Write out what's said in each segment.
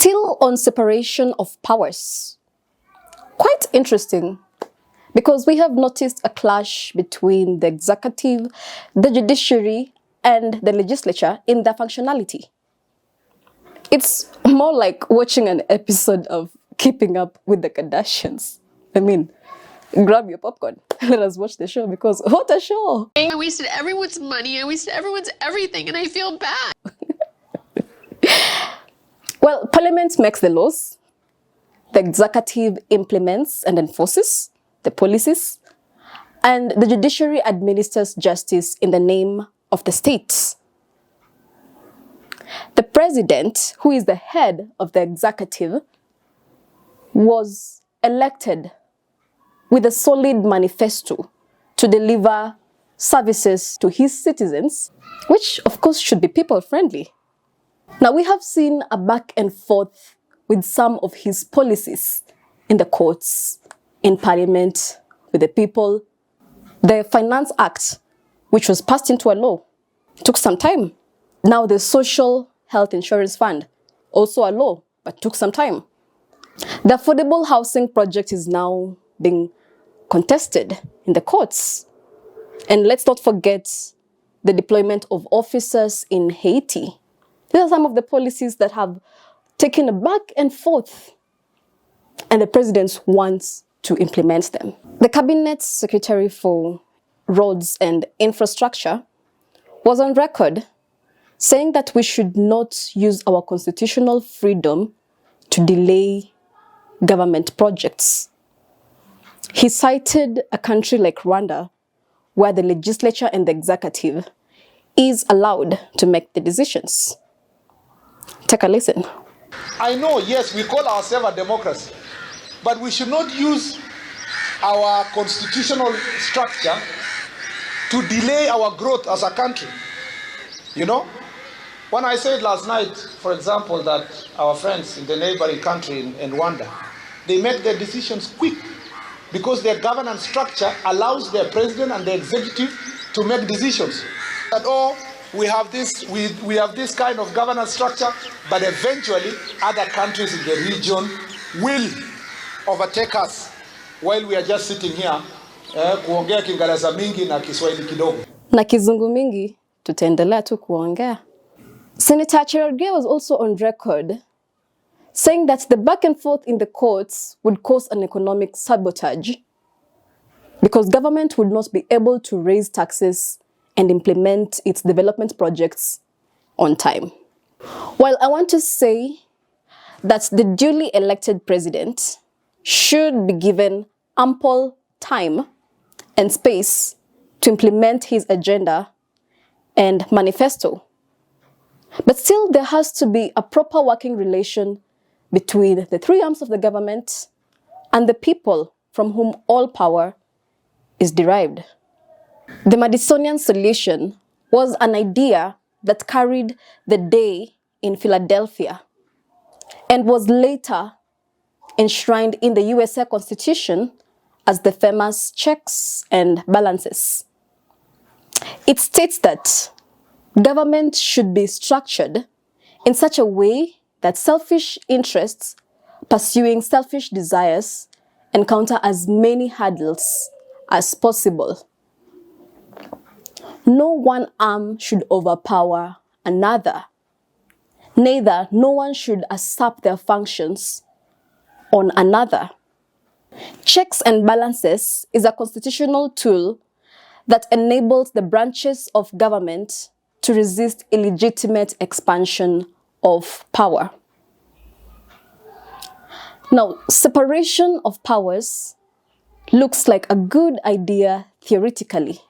Still on separation of powers. Quite interesting, because we have noticed a clash between the executive, the judiciary, and the legislature in their functionality. It's more like watching an episode of Keeping Up with the Kardashians. I mean, grab your popcorn. Let us watch the show, because what a show! I wasted everyone's money, I wasted everyone's everything, and I feel bad. Well, Parliament makes the laws, the executive implements and enforces the policies, and the judiciary administers justice in the name of the states. The president, who is the head of the executive, was elected with a solid manifesto to deliver services to his citizens, which of course should be people-friendly. Now, we have seen a back and forth with some of his policies in the courts, in parliament, with the people. The Finance Act, which was passed into a law, took some time. Now the Social Health Insurance Fund, also a law, but took some time. The affordable housing project is now being contested in the courts. And let's not forget the deployment of officers in Haiti. These are some of the policies that have taken a back and forth, and the president wants to implement them. The Cabinet Secretary for Roads and Infrastructure was on record saying that we should not use our constitutional freedom to delay government projects. He cited a country like Rwanda, where the legislature and the executive is allowed to make the decisions. Take a listen. I know, yes, we call ourselves a democracy, but we should not use our constitutional structure to delay our growth as a country. You know, when I said last night, for example, that our friends in the neighboring country in Rwanda, they make their decisions quick because their governance structure allows their president and the executive to make decisions. That we have this kind of governance structure, but eventually other countries in the region will overtake us while we are just sitting here kuongea Kiingereza mingi na Kiswahili kidogo. Na kizungu mingi tutaendelea tu kuongea. Senator Cherargei was also on record saying that the back and forth in the courts would cause an economic sabotage because government would not be able to raise taxes and implement its development projects on time. While I want to say that the duly elected president should be given ample time and space to implement his agenda and manifesto, but still there has to be a proper working relation between the three arms of the government and the people from whom all power is derived. The Madisonian solution was an idea that carried the day in Philadelphia and was later enshrined in the USA Constitution as the famous checks and balances. It states that government should be structured in such a way that selfish interests pursuing selfish desires encounter as many hurdles as possible. No one arm should overpower another. Neither, no one should usurp their functions on another. Checks and balances is a constitutional tool that enables the branches of government to resist illegitimate expansion of power. Now, separation of powers looks like a good idea theoretically,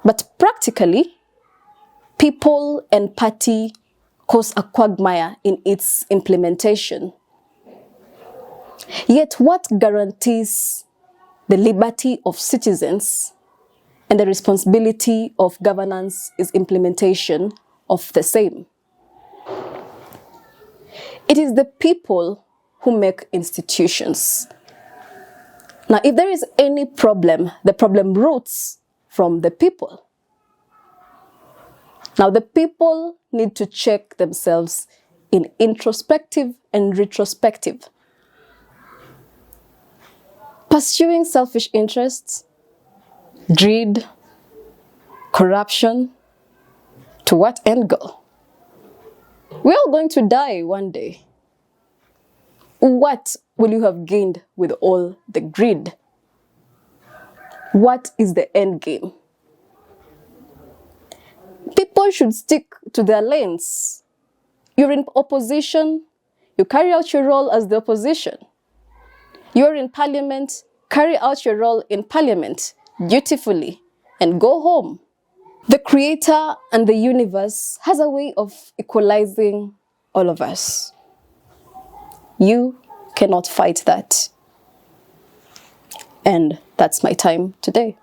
but practically, people and party cause a quagmire in its implementation. Yet what guarantees the liberty of citizens and the responsibility of governance is implementation of the same? It is the people who make institutions. Now, if there is any problem, the problem roots from the people. Now, the people need to check themselves in introspective and retrospective. Pursuing selfish interests, greed, corruption, to what end goal? We're all going to die one day. What will you have gained with all the greed? What is the end game? People should stick to their lanes. You're in opposition, you carry out your role as the opposition. You're in parliament, carry out your role in parliament dutifully and go home. The Creator and the universe has a way of equalizing all of us. You cannot fight that. And that's my time today.